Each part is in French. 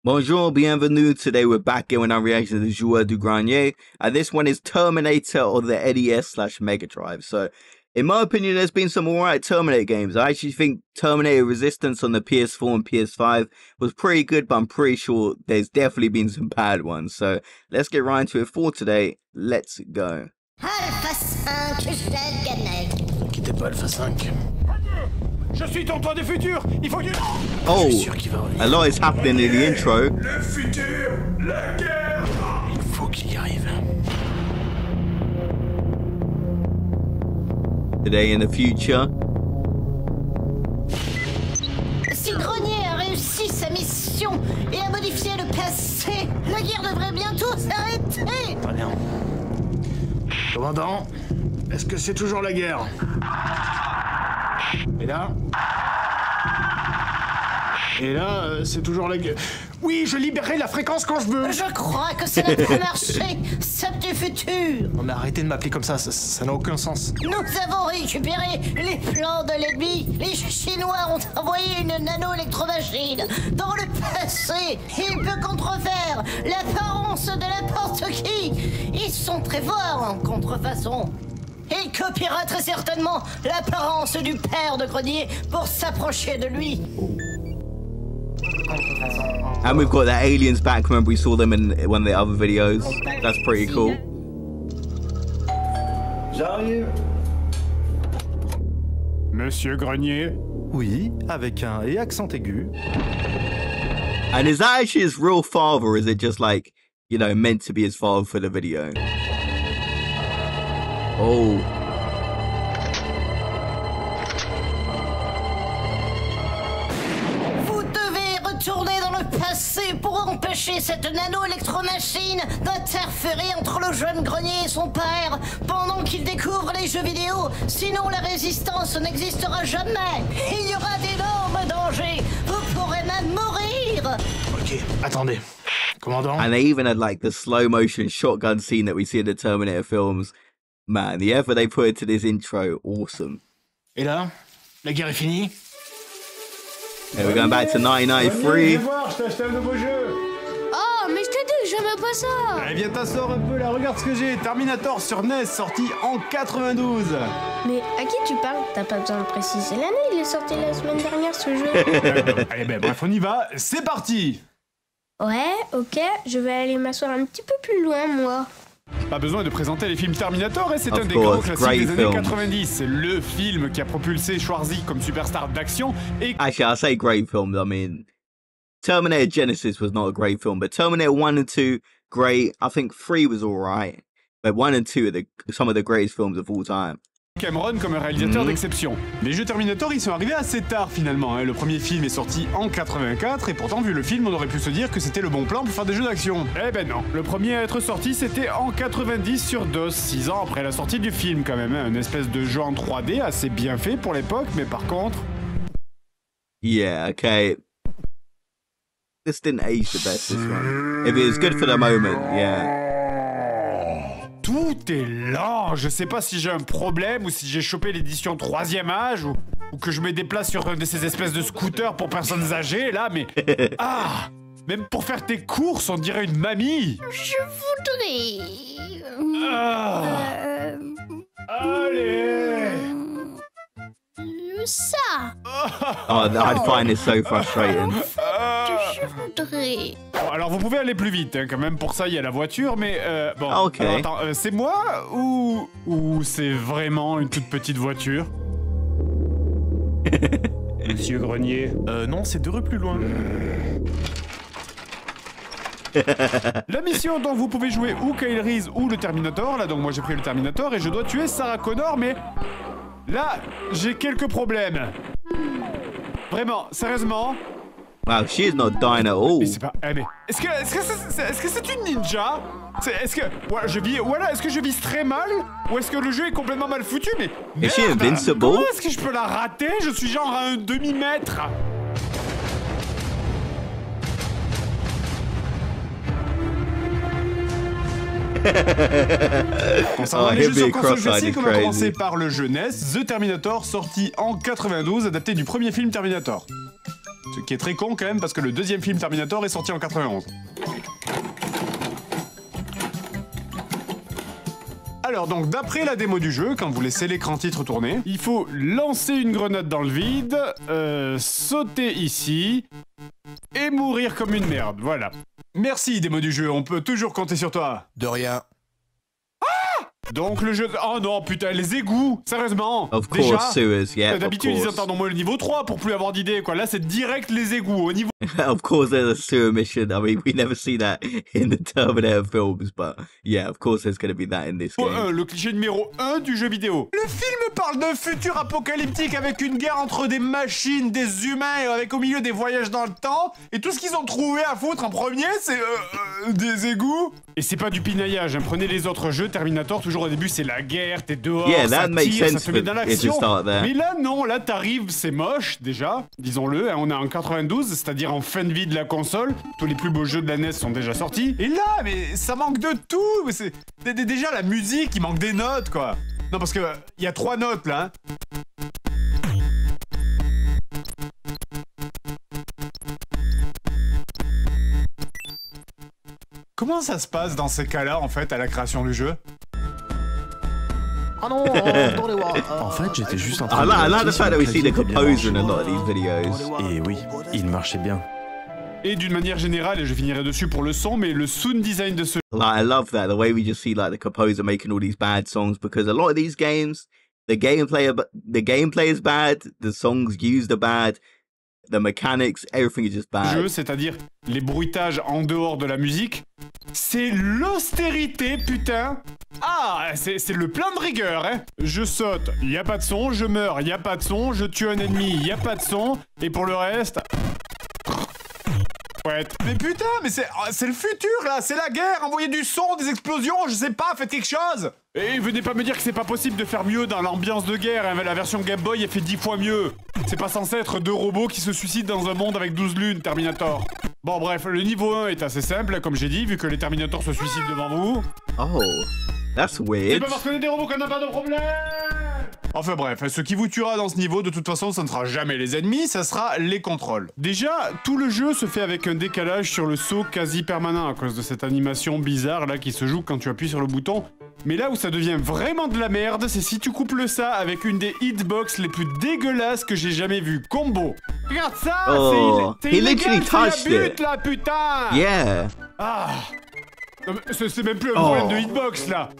Bonjour, bienvenue. Today we're back in our reaction to the Joueur du Grenier. And this one is Terminator on the NES/Mega Drive. So, in my opinion, there's been some alright Terminator games. I actually think Terminator Resistance on the PS4 and PS5 was pretty good, but I'm pretty sure there's definitely been some bad ones. So, let's get right into it for today. Let's go. Alpha 5, je gagné. Ne quittez pas Alpha 5. Je suis ton toi du futur. Il faut que... Oh, Je suis sûr qu'il va revenir. a lot is happening in the intro. Le futur, la guerre. Il faut qu'il y arrive. Today in the future. Si Grenier a réussi sa mission et a modifié le passé, la guerre devrait bientôt s'arrêter. Très bien. Commandant, est-ce que c'est toujours la guerre? Et là, c'est toujours la guerre. Oui, je libérerai la fréquence quand je veux. Je crois que ça n'a pas marché. Sable du futur. Non mais arrêtez de m'appeler comme ça n'a aucun sens. Nous avons récupéré les plans de l'ennemi. Les Chinois ont envoyé une nano-électromachine dans le passé. Il peut contrefaire l'apparence de n'importe qui. Ils sont très forts en contrefaçon. Il copiera très certainement l'apparence du père de Grenier pour s'approcher de lui. And we've got the aliens back. Remember we saw them in one of the other videos. That's pretty cool. J'arrive. Monsieur Grenier. Oui, avec un et accent aigu. And is that actually his real father, or is it just like, you know, meant to be his father for the video? Oh. Vous devez retourner dans le passé pour empêcher cette nano-électromachine d'interférer entre le jeune Grenier et son père pendant qu'il découvre les jeux vidéo. Sinon, la résistance n'existera jamais. Il y aura d'énormes dangers. Vous pourrez même mourir. Ok, attendez. Commandant. And they even had like the slow motion shotgun scene that we see in the Terminator films. Man, the effort they put into this intro, awesome. Et là, la guerre est finie. Okay, we're going back to 1993. Viens voir, je t'ai acheté un nouveau jeu. Oh, mais je t'ai dit que j'aimais pas ça. Eh bien, t'assors un peu là, regarde ce que j'ai. Terminator sur NES, sorti en 92. Mais à qui tu parles? T'as pas besoin de préciser l'année, il est sorti la semaine dernière ce jeu. Allez, ben bref, on y va. C'est parti. Ouais, ok, je vais aller m'asseoir un petit peu plus loin, moi. Pas besoin de présenter les films Terminator, et c'est Of un des course, grands great classiques des années film. 90. C'est le film qui a propulsé Schwarzy comme superstar d'action et Actually, I say great films. I mean, Terminator Genesis was not a great film, but Terminator 1 and 2, great. I think 3 was alright. But 1 and 2 are some of the greatest films of all time. Cameron comme un réalisateur d'exception. Les jeux Terminator, ils sont arrivés assez tard finalement. Le premier film est sorti en 84 et pourtant, vu le film, on aurait pu se dire que c'était le bon plan pour faire des jeux d'action. Eh ben non. Le premier à être sorti, c'était en 90 sur DOS, 6 ans après la sortie du film quand même. Une espèce de jeu en 3D assez bien fait pour l'époque, mais par contre... Yeah, okay. This didn't age the best, this one. If it was good for the moment, yeah. Tout est lent. Je sais pas si j'ai un problème ou si j'ai chopé l'édition 3e âge ou que je me déplace sur un de ces espèces de scooters pour personnes âgées là, mais ah, même pour faire tes courses, on dirait une mamie. Je voudrais... Ah. Allez. Ça. Oh, I'd find it so frustrating. Je voudrais... Bon, alors vous pouvez aller plus vite, hein, quand même. Pour ça, il y a la voiture, mais bon. Ah, ok. Alors, attends, c'est moi ou c'est vraiment une toute petite voiture? Monsieur Grenier. Non, c'est 2 rues plus loin. La mission dont vous pouvez jouer ou Kyle Reese ou le Terminator, là donc moi j'ai pris le Terminator et je dois tuer Sarah Connor, mais là j'ai quelques problèmes. Vraiment, sérieusement. Wow, she's not dying at all. Mais c'est pas. Eh mais est-ce que c'est une ninja? Est-ce que voilà, est-ce que je vise très mal ou est-ce que le jeu est complètement mal foutu? Mais Is she merde, invincible? comment est-ce que je peux la rater? Je suis genre à un demi-mètre. Concernant les jeux sur console classique, on va commencer par le jeu NES, The Terminator, sorti en 92, adapté du premier film Terminator. Ce qui est très con quand même parce que le deuxième film Terminator est sorti en 91. Alors donc d'après la démo du jeu, quand vous laissez l'écran titre tourner, il faut lancer une grenade dans le vide, sauter ici, et mourir comme une merde, voilà. Merci démo du jeu, on peut toujours compter sur toi. De rien. Donc le jeu... Oh non, putain, les égouts, sérieusement. Of déjà, course, sewers, yeah. d'habitude, of ils course. attendent au moins le niveau 3 pour plus avoir d'idées, quoi. Là, c'est direct les égouts. Au niveau... Of course, there's a sewer mission. I mean, we never see that in the Terminator films, but yeah, of course, there's going to be that in this game. Le cliché numéro 1 du jeu vidéo. Le film parle d'un futur apocalyptique avec une guerre entre des machines, des humains, et avec au milieu des voyages dans le temps. Et tout ce qu'ils ont trouvé à foutre en premier, c'est des égouts. Et c'est pas du pinaillage, hein. Prenez les autres jeux Terminator, toujours au début, c'est la guerre, t'es dehors, Yeah, ça that makes tire, ça sense te met for dans it to l'action. start there. Mais là, non, là, t'arrives, c'est moche, déjà, disons-le, hein, on est en 92, c'est-à-dire en fin de vie de la console, tous les plus beaux jeux de la NES sont déjà sortis. Et là, mais ça manque de tout, c'est déjà la musique, il manque des notes, quoi. Non, parce que il y a 3 notes, là, hein. Comment ça se passe dans ces cas-là, en fait, à la création du jeu? En fait, j'étais juste en train I de... like the vérifier fact that si we mon see the clavier était bien composer in a branché. lot of these videos. Et oui, il marchait bien. Et d'une manière générale, et je finirai dessus pour le son, mais le sound design de ce Like, I love that, the way we just see, like, the composer making all these bad songs, because a lot of these games, the gameplay is bad, the songs used are bad, the mechanics, everything is just bad. jeu, c'est-à-dire les bruitages en dehors de la musique, c'est l'austérité, putain. Ah, c'est le plein de rigueur, hein. Je saute, y a pas de son, je meurs, y a pas de son, je tue un ennemi, y a pas de son, et pour le reste... Ouais. Mais putain, mais c'est le futur, là, c'est la guerre, envoyez du son, des explosions, je sais pas, faites quelque chose. Et venez pas me dire que c'est pas possible de faire mieux dans l'ambiance de guerre, hein. La version Game Boy, elle fait 10 fois mieux. C'est pas censé être 2 robots qui se suicident dans un monde avec 12 lunes, Terminator. Bon bref, le niveau 1 est assez simple, comme j'ai dit, vu que les Terminators se suicident devant vous. Oh, that's C'est weird. pas parce qu'on est des robots qu'on n'a pas de problème. Enfin bref, ce qui vous tuera dans ce niveau, de toute façon, ça ne sera jamais les ennemis, ça sera les contrôles. Déjà, tout le jeu se fait avec un décalage sur le saut quasi permanent à cause de cette animation bizarre là qui se joue quand tu appuies sur le bouton. Mais là où ça devient vraiment de la merde, c'est si tu couples ça avec une des hitbox les plus dégueulasses que j'ai jamais vues. Combo. Regarde ça, Oh, c'est he illégal, literally c'est la touched butte it. là, putain. Yeah. Ah. Non, mais c'est même plus un problème de hitbox là.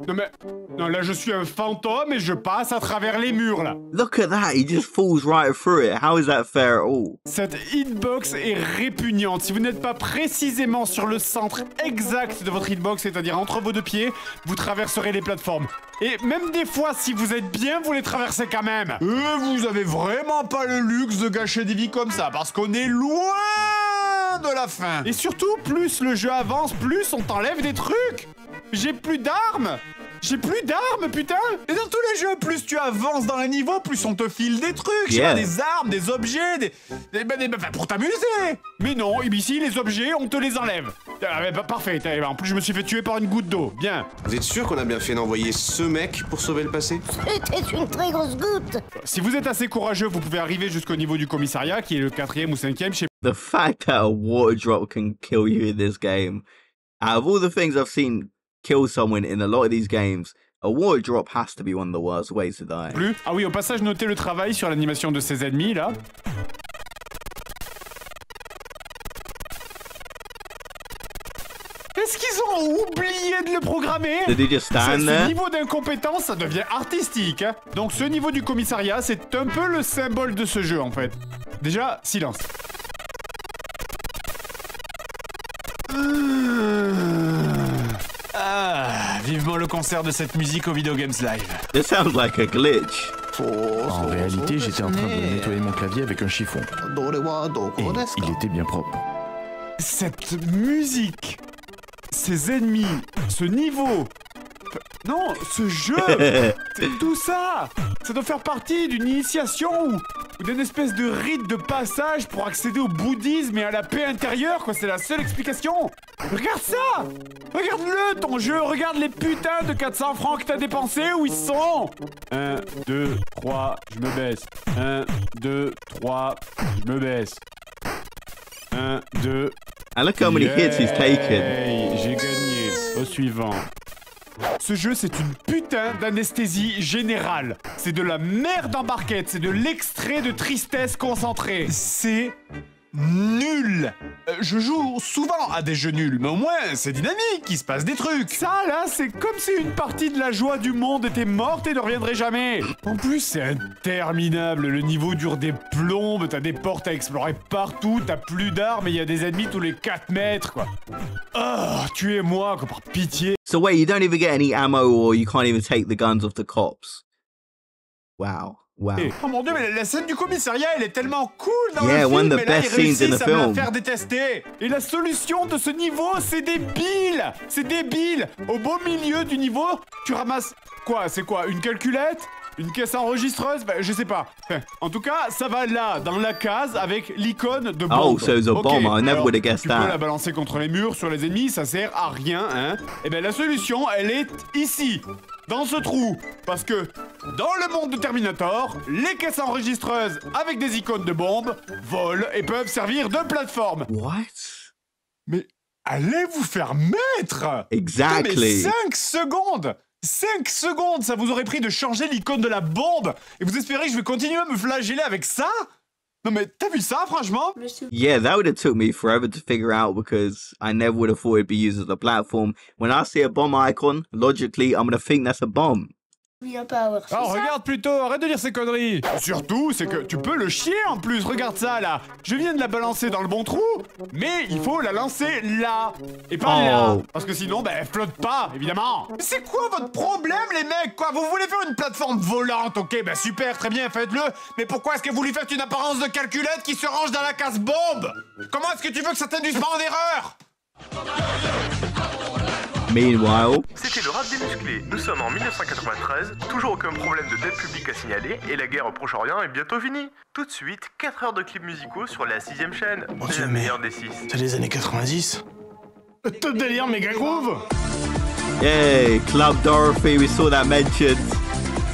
Non mais... Non là je suis un fantôme et je passe à travers les murs là. Look at that, he just falls right through it. How is that fair at all? Cette hitbox est répugnante. Si vous n'êtes pas précisément sur le centre exact de votre hitbox, c'est-à-dire entre vos deux pieds, vous traverserez les plateformes. Et même des fois, si vous êtes bien, vous les traversez quand même. Vous avez vraiment pas le luxe de gâcher des vies comme ça, parce qu'on est loin de la fin. Et surtout, plus le jeu avance, plus on t'enlève des trucs. J'ai plus d'armes. J'ai plus d'armes, putain. Et dans tous les jeux, plus tu avances dans les niveaux, plus on te file des trucs. Je sais Yeah. pas, des armes, des objets, enfin, pour t'amuser. Mais non, ici, les objets, on te les enlève. Ah, bah, parfait. En plus, je me suis fait tuer par une goutte d'eau. Bien. Vous êtes sûr qu'on a bien fait d'envoyer ce mec pour sauver le passé? C'était une très grosse goutte. Si vous êtes assez courageux, vous pouvez arriver jusqu'au niveau du commissariat, qui est le 4e ou 5e, je sais The fact that a water drop can kill you in this game. Out of all the things I've seen kill someone in a lot of these games, a water drop has to be one of the worst ways to die. plus. Ah oui, au passage, notez le travail sur l'animation de ces ennemis, là. Est-ce qu'ils ont oublié de le programmer? Did he just stand Ce there? niveau d'incompétence, ça devient artistique, hein. Donc ce niveau du commissariat, c'est un peu le symbole de ce jeu, en fait. Déjà, silence. Ah, vivement le concert de cette musique au Video Games Live. This sounds like a glitch. En réalité, j'étais en train de nettoyer mon clavier avec un chiffon. Et il était bien propre. Cette musique, ces ennemis, ce niveau, non, ce jeu, c'est tout ça, ça doit faire partie d'une initiation ou d'une espèce de rite de passage pour accéder au bouddhisme et à la paix intérieure, quoi, c'est la seule explication. Regarde ça, regarde-le ton jeu, regarde les putains de 400 francs que t'as dépensés, où ils sont. 1, 2, 3, je me baisse. 1, 2, 3, je me baisse. 1, 2... And look how many hits he's taken. Yay, j'ai gagné. Au suivant. Ce jeu, c'est une putain d'anesthésie générale. C'est de la merde en barquette. C'est de l'extrait de tristesse concentré. C'est nul. Je joue souvent à des jeux nuls, mais au moins, c'est dynamique, il se passe des trucs. Ça, là, c'est comme si une partie de la joie du monde était morte et ne reviendrait jamais. En plus, c'est interminable. Le niveau dure des plombes, t'as des portes à explorer partout, t'as plus d'armes et il y a des ennemis tous les 4 mètres, quoi. Ah, tuez-moi, quoi, par pitié. So wait, you don't even get any ammo or you can't even take the guns off the cops. Wow. Wow. Oh mon dieu, mais la scène du commissariat, elle est tellement cool dans Yeah, le film, one of the mais là, best ils scenes in réussissent the à me la film. faire détester. Et la solution de ce niveau, c'est débile. C'est débile. Au beau milieu du niveau, tu ramasses... Quoi, c'est quoi, une calculette? Une caisse enregistreuse? Bah, je sais pas. En tout cas, ça va là, dans la case, avec l'icône de bombe. Oh, so it's a bomb. I never alors, would have guessed tu peux la that. balancer contre les murs, sur les ennemis, ça sert à rien, hein. Et ben la solution, elle est ici, dans ce trou. Parce que, dans le monde de Terminator, les caisses enregistreuses avec des icônes de bombes volent et peuvent servir de plateforme. What? Mais allez vous faire mettre! Exactly. Putain, mais 5 secondes! 5 secondes, ça vous aurait pris de changer l'icône de la bombe! Et vous espérez que je vais continuer à me flageller avec ça? Non mais t'as vu ça, franchement? Yeah, that would have took me forever to figure out because I never would have thought it'd be used as a platform. When I see a bomb icon, logically, I'm gonna think that's a bomb. Viens pas avoir fait Oh, ça. regarde plutôt, arrête de dire ces conneries. Surtout, c'est que tu peux le chier en plus, regarde ça là. Je viens de la balancer dans le bon trou, mais il faut la lancer là, et pas là. Parce que sinon, ben, elle flotte pas, évidemment. Mais c'est quoi votre problème, les mecs, quoi? Vous voulez faire une plateforme volante, ok, ben super, très bien, faites-le. Mais pourquoi est-ce que vous lui faites une apparence de calculette qui se range dans la case bombe? Comment est-ce que tu veux que ça t'induise pas en erreur? Meanwhile, C'était le rap des musclés. Nous sommes en 1993, toujours aucun problème de dette publique à signaler, et la guerre au Proche-Orient est bientôt finie. Tout de suite, 4 heures de clips musicaux sur la 6ème chaîne. Mon C'est Dieu, la mais- meilleure des 6. C'est les années 90. Top délire, méga groove. yay, Club Dorothy, we saw that mentioned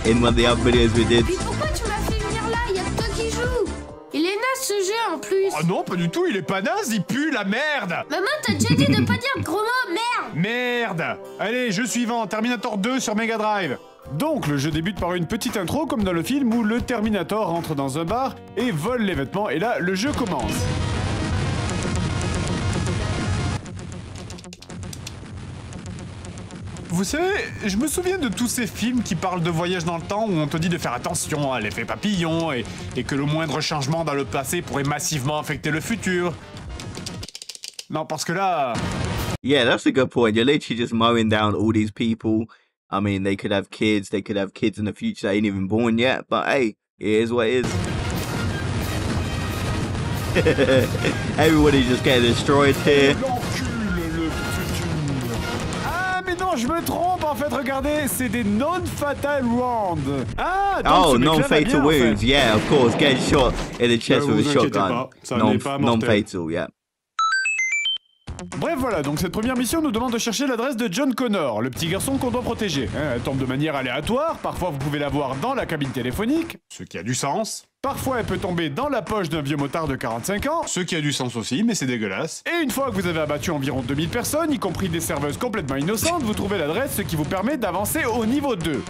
in one of the other videos we did. Puis pourquoi tu m'as fait venir là? Y'a que toi qui joues. Il est naze ce jeu en plus. Oh non, pas du tout, il est pas naze, il pue la merde. Maman, t'as déjà dit de pas dire de gros mots, merde. Merde! Allez, jeu suivant, Terminator 2 sur Mega Drive. Donc, le jeu débute par une petite intro comme dans le film où le Terminator rentre dans un bar et vole les vêtements, et là, le jeu commence. Vous savez, je me souviens de tous ces films qui parlent de voyage dans le temps où on te dit de faire attention à l'effet papillon et que le moindre changement dans le passé pourrait massivement affecter le futur. Non, parce que là... Yeah, that's a good point. You're literally just mowing down all these people. I mean, they could have kids in the future that ain't even born yet, but hey, it is what it is. Everybody's just getting destroyed here. Ah, mais non, je me trompe, en fait, regardez, c'est des non-fatal rounds. Ah, donc Oh, ce mec-là va non-fatal bien, en fait. wounds. Yeah, of course. Getting shot in the chest Ne with vous a inquiétez shotgun. pas, ça n'est pas mortel. Non-fatal, yeah. Bref, voilà, donc cette première mission nous demande de chercher l'adresse de John Connor, le petit garçon qu'on doit protéger. Hein, elle tombe de manière aléatoire, parfois vous pouvez la voir dans la cabine téléphonique, ce qui a du sens. Parfois elle peut tomber dans la poche d'un vieux motard de 45 ans, ce qui a du sens aussi, mais c'est dégueulasse. Et une fois que vous avez abattu environ 2000 personnes, y compris des serveuses complètement innocentes, vous trouvez l'adresse, ce qui vous permet d'avancer au niveau 2.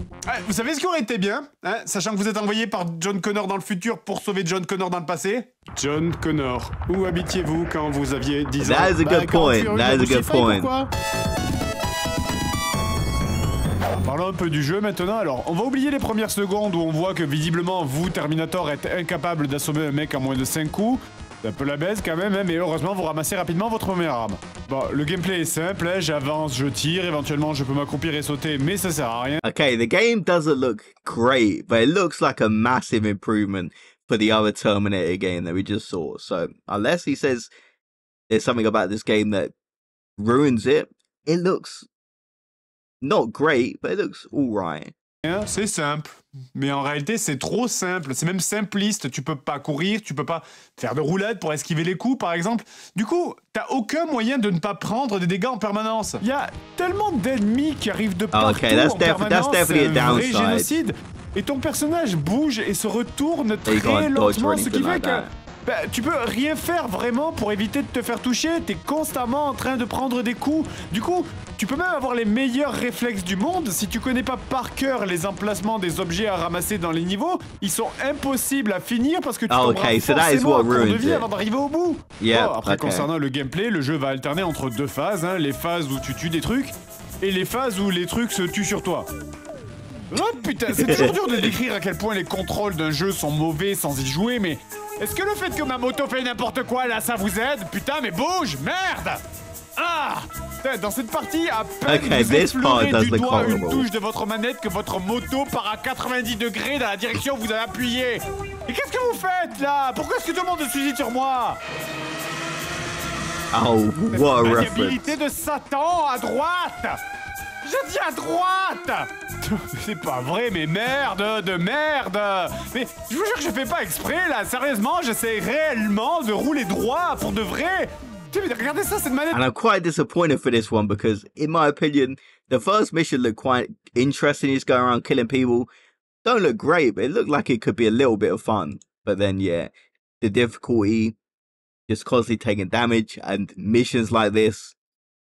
Vous savez ce qui aurait été bien, hein, sachant que vous êtes envoyé par John Connor dans le futur pour sauver John Connor dans le passé? John Connor, où habitiez-vous quand vous aviez 10 ans? That is a good point. That is a good point. Parlons un peu du jeu maintenant. Alors, on va oublier les premières secondes où on voit que visiblement vous, Terminator, êtes incapable d'assommer un mec en moins de 5 coups. C'est un peu la baisse quand même, hein, mais heureusement vous ramassez rapidement votre première arme. Bon, le gameplay est simple, hein, j'avance, je tire, éventuellement je peux m'accroupir et sauter, mais ça sert à rien. Okay, the game doesn't look great, but it looks like a massive improvement for the other Terminator game that we just saw. So, unless he says there's something about this game that ruins it, it looks not great, but it looks alright. Hein, c'est simple, mais en réalité c'est trop simple, c'est même simpliste, tu peux pas courir, tu peux pas faire de roulade pour esquiver les coups par exemple. Du coup, t'as aucun moyen de ne pas prendre des dégâts en permanence. Il y a tellement d'ennemis qui arrivent de partout Okay, that's en permanence, definitely c'est a un vrai downside. génocide. Et ton personnage bouge et se retourne you très can't dodge or lentement, ce qui anything fait like que that. bah, tu peux rien faire vraiment pour éviter de te faire toucher. T'es constamment en train de prendre des coups. Du coup, tu peux même avoir les meilleurs réflexes du monde. Si tu connais pas par cœur les emplacements des objets à ramasser dans les niveaux, ils sont impossibles à finir parce que tu tomberas forcément à court de vie avant d'arriver au bout. Après, concernant le gameplay, le jeu va alterner entre deux phases. Hein, les phases où tu tues des trucs et les phases où les trucs se tuent sur toi. Oh putain, c'est toujours dur de décrire à quel point les contrôles d'un jeu sont mauvais sans y jouer, mais est-ce que le fait que ma moto fait n'importe quoi là, ça vous aide? Putain, mais bouge, merde! Ah! Dans cette partie, à peine vous effleurez du doigt une touche de votre manette que votre moto part à 90 degrés dans la direction où vous avez appuyé. Et qu'est-ce que vous faites là? Pourquoi est-ce que tout le monde se suicide sur moi? Oh, what a maniabilité de Satan à droite! Je dis à droite! C'est pas vrai, mais merde de merde! Mais je vous jure que je fais pas exprès là, sérieusement, j'essaie réellement de rouler droit pour de vrai! Regardez ça, cette manette! And I'm quite disappointed for this one because, in my opinion, the first mission looked quite interesting. Just going around killing people. Don't look great, but it looked like it could be a little bit of fun. But then, yeah, the difficulty, just constantly taking damage, and missions like this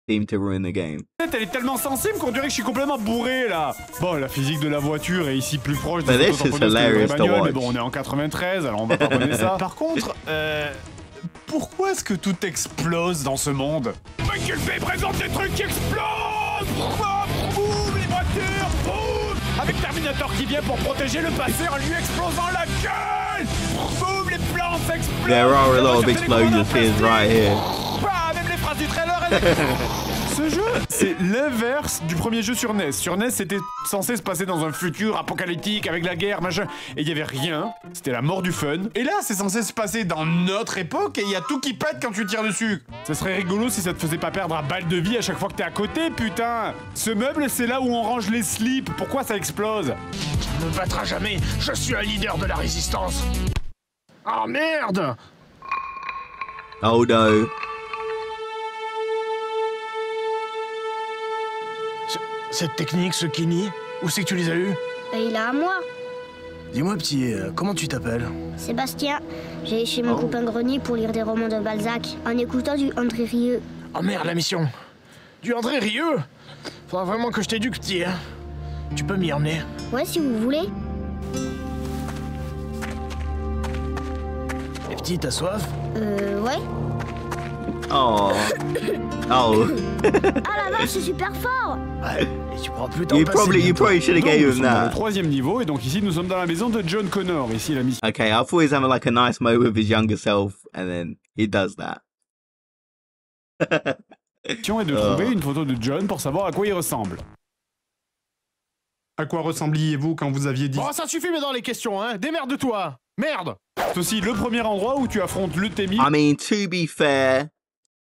seem to ruin the game. Elle est tellement sensible qu'on dirait que je suis complètement bourré là. Bon, la physique de la voiture est ici plus proche de this is hilarious to watch. Mais bon, on est en 93, alors on va pardonner ça. Par contre, pourquoi est-ce que tout explose dans ce monde? Mais qu'il fait présente des trucs qui explosent! Boum, les voitures, boum! Avec Terminator qui vient pour protéger le passé en lui explosant la gueule! Boum, les plantes explosent! There are a lot of explosions here, right here. Même les phrases du trailer, Ce jeu, c'est l'inverse du premier jeu sur NES. Sur NES, c'était censé se passer dans un futur apocalyptique avec la guerre, machin. Et il y avait rien. C'était la mort du fun. Et là, c'est censé se passer dans notre époque et il y a tout qui pète quand tu tires dessus. Ça serait rigolo si ça te faisait pas perdre un balle de vie à chaque fois que t'es à côté, putain. Ce meuble, c'est là où on range les slips. Pourquoi ça explose? Tu ne me battras jamais. Je suis un leader de la résistance. Ah merde! Oh no. Cette technique, ce Kenny, où c'est que tu les as eus? Il a à moi. Dis-moi, petit, comment tu t'appelles? Sébastien, j'ai chez mon copain Grenier pour lire des romans de Balzac en écoutant du André Rieu. Oh merde, la mission! Du André Rieu? Faudra vraiment que je t'éduque, petit, hein? Tu peux m'y emmener? Ouais, si vous voulez. Et petit, t'as soif? Ouais. Oh. Oh. Ah la vache, c'est super fort! Ouais, et tu pourras plus t'en You passer. probably should have gave Nous him sommes dans le that. troisième niveau et donc ici nous sommes dans la maison de John Connor. Ici la mission. Okay, I thought he was having like a nice moment with his younger self, and then he does that. La mission est de trouver une photo de John pour savoir à quoi il ressemble. À quoi ressembliez-vous quand vous aviez dit... Bon, ça suffit mais dans les questions, hein? Démerde-toi! Merde! C'est aussi le premier endroit où tu affrontes le Témi. I mean, to be fair,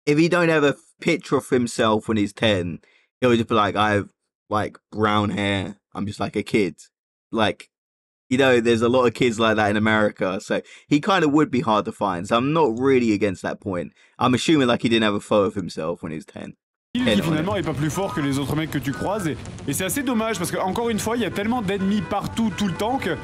if he don't have a picture of himself when he's 10, he'll just be like, I have like brown hair. I'm just like a kid. Like, you know, there's a lot of kids like that in America. So he kind of would be hard to find. So I'm not really against that point. I'm assuming like he didn't have a photo of himself when he was 10. Qui finalement est pas plus fort que les autres mecs que tu croises et c'est assez dommage parce que encore une fois il y a tellement d'ennemis partout tout le temps que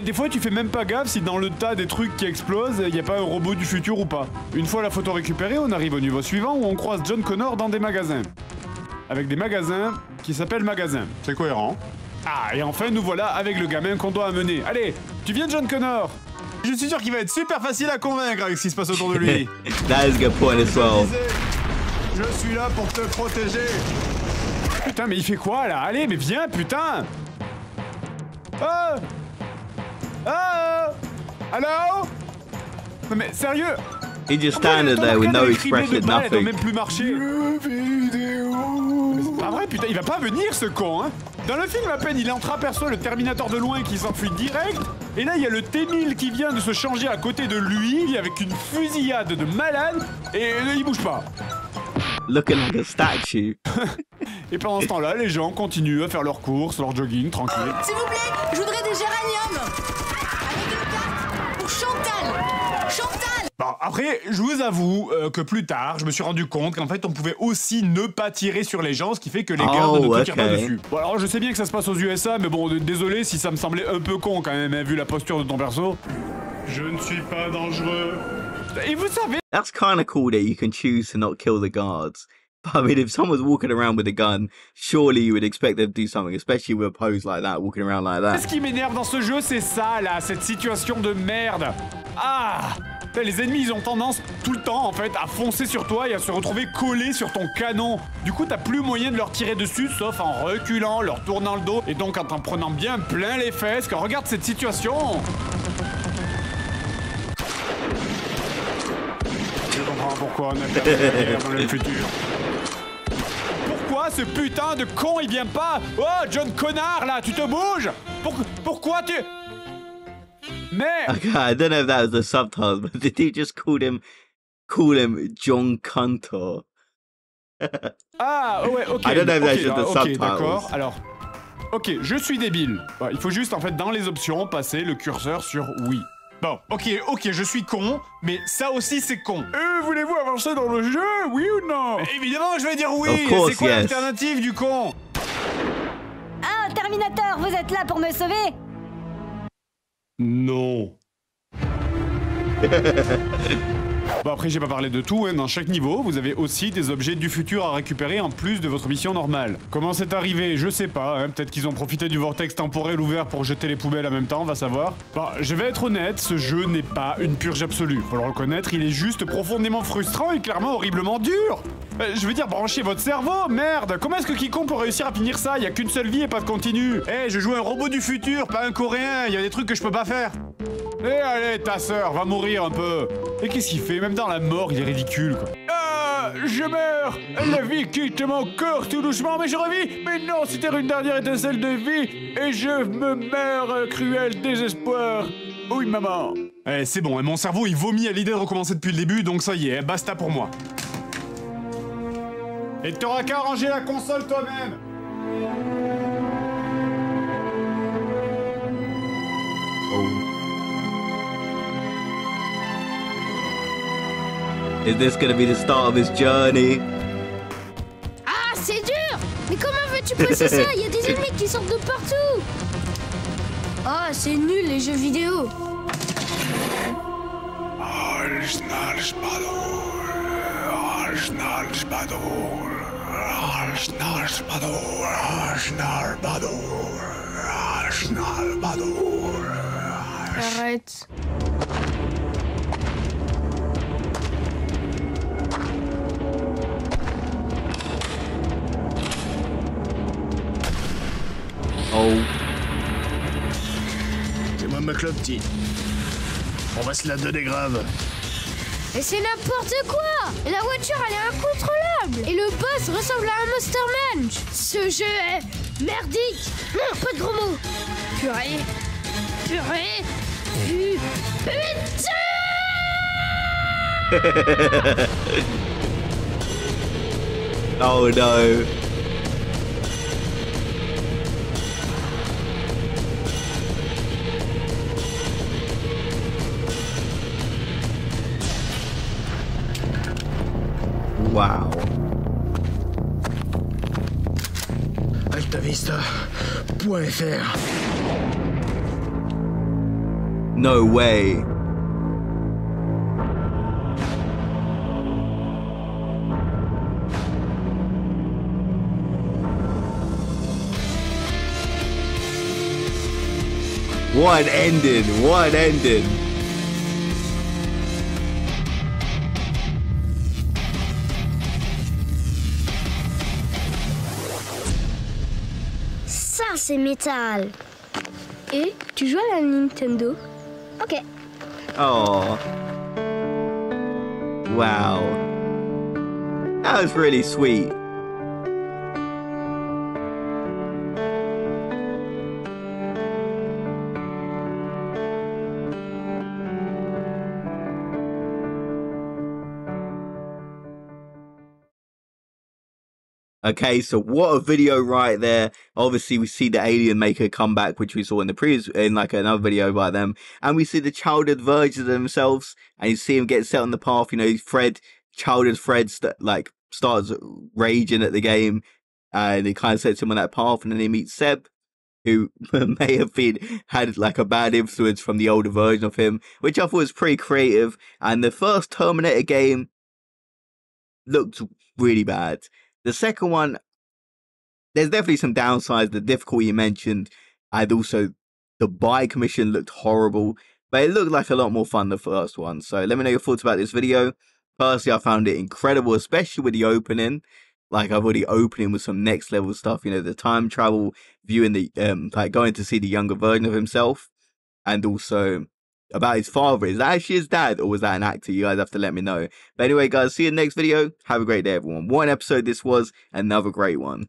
des fois tu fais même pas gaffe si dans le tas des trucs qui explosent il y a pas un robot du futur ou pas. Une fois la photo récupérée on arrive au niveau suivant où on croise John Connor dans des magasins. Avec des magasins qui s'appellent magasins. C'est cohérent. Ah et enfin nous voilà avec le gamin qu'on doit amener. Allez, tu viens John Connor? Je suis sûr qu'il va être super facile à convaincre avec ce qui se passe autour de lui. That is a good point as well. Je suis là pour te protéger. Putain, mais il fait quoi là? Allez, mais viens, putain! Oh! Oh! Allô? Non mais sérieux? He just standing there with no expression, Elle doit nothing. même plus marcher. Mais c'est pas vrai, putain, il va pas venir ce con, hein? Dans le film, à peine il entreaperçoit le Terminator de loin qui s'enfuit direct, et là il y a le T-1000 qui vient de se changer à côté de lui avec une fusillade de malade, et il bouge pas. Looking like a statue. Et pendant ce temps-là, les gens continuent à faire leurs courses, leur jogging, tranquille. S'il vous plaît, je voudrais des géraniums. Avec une carte pour Chantal. Chantal. Bon, après, je vous avoue que plus tard, je me suis rendu compte qu'en fait, on pouvait aussi ne pas tirer sur les gens, ce qui fait que les gardes ne te tirent pas dessus. Bon, alors je sais bien que ça se passe aux USA, mais bon, désolé si ça me semblait un peu con quand même, hein, vu la posture de ton perso. Je ne suis pas dangereux. Et vous savez... That's kind of cool that you can choose to not kill the guards. But I mean, if someone's walking around with a gun, surely you would expect them to do something, especially with a pose like that, walking around like that. Ce qui m'énerve dans ce jeu, c'est ça, là, cette situation de merde. Ah! Les ennemis, ils ont tendance tout le temps, en fait, à foncer sur toi et à se retrouver collés sur ton canon. Du coup, t'as plus moyen de leur tirer dessus, sauf en reculant, leur tournant le dos, et donc en t'en prenant bien plein les fesses. Regarde cette situation. Je comprends pourquoi on a perdu la guerre dans le futur. Pourquoi ce putain de con, il vient pas? Oh, John Connard, là, tu te bouges? Pourquoi tu... Mais... Okay, I don't know if that was the subtitles, but did he just call him John Cantor? Ah, ouais, ok. I don't know if that's just the ok, subtitles. D'accord, alors... Ok, je suis débile. Bah, il faut juste, en fait, dans les options, passer le curseur sur oui. Bon, ok, je suis con, mais ça aussi c'est con. Voulez-vous avancer dans le jeu, oui ou non? Évidemment, je vais dire oui. C'est quoi l'alternative du con? Ah, Terminator, vous êtes là pour me sauver? Non. Bon, après, j'ai pas parlé de tout, hein. Dans chaque niveau, vous avez aussi des objets du futur à récupérer en plus de votre mission normale. Comment c'est arrivé? Je sais pas, hein. Peut-être qu'ils ont profité du vortex temporel ouvert pour jeter les poubelles en même temps, on va savoir. Bah, je vais être honnête, ce jeu n'est pas une purge absolue. Faut le reconnaître, il est juste profondément frustrant et clairement horriblement dur. Je veux dire, branchez votre cerveau, merde! Comment est-ce que quiconque peut réussir à finir ça? Y a qu'une seule vie et pas de continu. Je joue un robot du futur, pas un coréen, y a des trucs que je peux pas faire. Allez, ta sœur, va mourir un peu. Et qu'est-ce qu'il fait? Même dans la mort, il est ridicule, quoi. Ah, je meurs! La vie quitte mon corps tout doucement, mais je revis! Mais non, c'était une dernière étincelle de vie, et je me meurs, cruel désespoir. Oui, maman. C'est bon, mon cerveau, il vomit à l'idée de recommencer depuis le début, donc ça y est, basta pour moi. Et t'auras qu'à ranger la console toi-même. Is this gonna be the start of his journey? Ah, c'est dur! Mais comment veux-tu passer ça? Il y a des ennemis qui sortent de partout! Ah, c'est nul les jeux vidéo! Arrête. Oh. C'est moi ma clope, petit. On va se la donner grave. Et c'est n'importe quoi! Et la voiture, elle est incontrôlable! Et le boss ressemble à un Monster Munch! Ce jeu est merdique! Non, pas de gros mots! Purée! Putain! Oh no. Wow. AltaVista.fr. No way. What ending? What ending? Ça, c'est métal! Et tu joues à la Nintendo? Ok. Oh. Wow. That was really sweet. Okay, so what a video right there. Obviously, we see the alien maker come back, which we saw in the previous, in like another video by them. And we see the childhood versions of themselves. And you see him get set on the path. You know, childhood Fred starts raging at the game. And he kind of sets him on that path. And then he meets Seb, who may have had like a bad influence from the older version of him, which I thought was pretty creative. And the first Terminator game looked really bad. The second one, there's definitely some downsides, the difficulty you mentioned, and also the bike mission looked horrible, but it looked like a lot more fun the first one. So let me know your thoughts about this video. Personally, I found it incredible, especially with the opening. Like, I've already opening with some next level stuff, you know, the time travel, viewing the, like going to see the younger version of himself, and also about his father. Is that actually his dad, or was that an actor? You guys have to let me know. But anyway, guys, see you in the next video. Have a great day, everyone. What an episode this was, another great one.